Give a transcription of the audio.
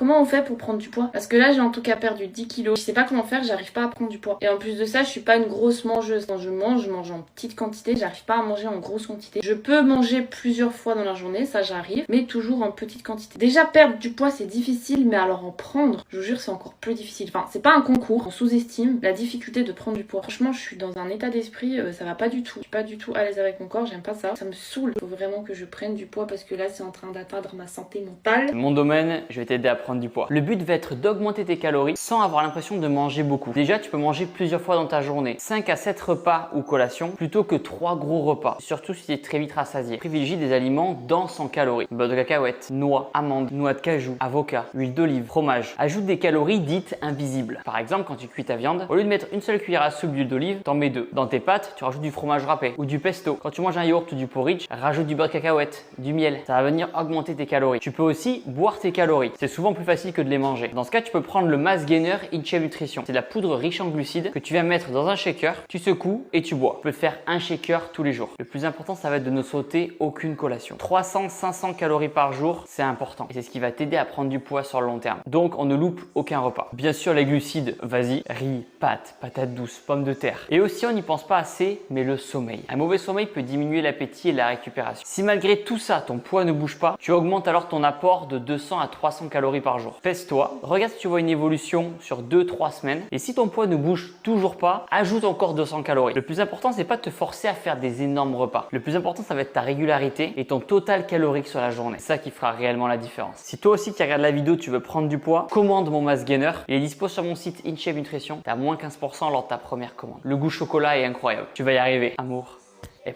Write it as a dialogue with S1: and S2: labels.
S1: Comment on fait pour prendre du poids? Parce que là j'ai en tout cas perdu 10 kilos. Je sais pas comment faire, j'arrive pas à prendre du poids. Et en plus de ça, je suis pas une grosse mangeuse. Quand je mange en petite quantité, j'arrive pas à manger en grosse quantité. Je peux manger plusieurs fois dans la journée, ça j'arrive, mais toujours en petite quantité. Déjà perdre du poids c'est difficile, mais alors en prendre, je vous jure c'est encore plus difficile. Enfin c'est pas un concours, on sous-estime la difficulté de prendre du poids. Franchement je suis dans un état d'esprit, ça va pas du tout. Je suis pas du tout à l'aise avec mon corps, j'aime pas ça. Ça me saoule. Faut vraiment que je prenne du poids parce que là c'est en train d'atteindre ma santé mentale.
S2: Mon domaine, je vais t'aider à prendre du poids. Le but va être d'augmenter tes calories sans avoir l'impression de manger beaucoup. Déjà, tu peux manger plusieurs fois dans ta journée, 5 à 7 repas ou collations plutôt que 3 gros repas, surtout si tu es très vite rassasié. Privilégie des aliments denses en calories. Beurre de cacahuète, noix, amandes, noix de cajou, avocat, huile d'olive, fromage. Ajoute des calories dites invisibles. Par exemple, quand tu cuis ta viande, au lieu de mettre une seule cuillère à soupe d'huile d'olive, t'en mets 2. Dans tes pâtes, tu rajoutes du fromage râpé ou du pesto. Quand tu manges un yaourt ou du porridge, rajoute du beurre de cacahuète, du miel. Ça va venir augmenter tes calories. Tu peux aussi boire tes calories. C'est souvent plus facile que de les manger. Dans ce cas, tu peux prendre le Mass Gainer InShape Nutrition. C'est de la poudre riche en glucides que tu vas mettre dans un shaker, tu secoues et tu bois. Tu peux faire un shaker tous les jours. Le plus important, ça va être de ne sauter aucune collation. 300-500 calories par jour, c'est important. Et c'est ce qui va t'aider à prendre du poids sur le long terme. Donc, on ne loupe aucun repas. Bien sûr, les glucides, vas-y, riz, pâtes, patates douces, pommes de terre. Et aussi, on n'y pense pas assez, mais le sommeil. Un mauvais sommeil peut diminuer l'appétit et la récupération. Si malgré tout ça, ton poids ne bouge pas, tu augmentes alors ton apport de 200 à 300 calories par jour. Pèse-toi, regarde si tu vois une évolution sur 2-3 semaines. Et si ton poids ne bouge toujours pas, ajoute encore 200 calories. Le plus important, c'est pas de te forcer à faire des énormes repas. Le plus important, ça va être ta régularité et ton total calorique sur la journée. C'est ça qui fera réellement la différence. Si toi aussi qui regardes la vidéo, tu veux prendre du poids, commande mon Mass Gainer. Il est dispo sur mon site InShape Nutrition. Tu as moins 15% lors de ta première commande. Le goût chocolat est incroyable. Tu vas y arriver. Amour et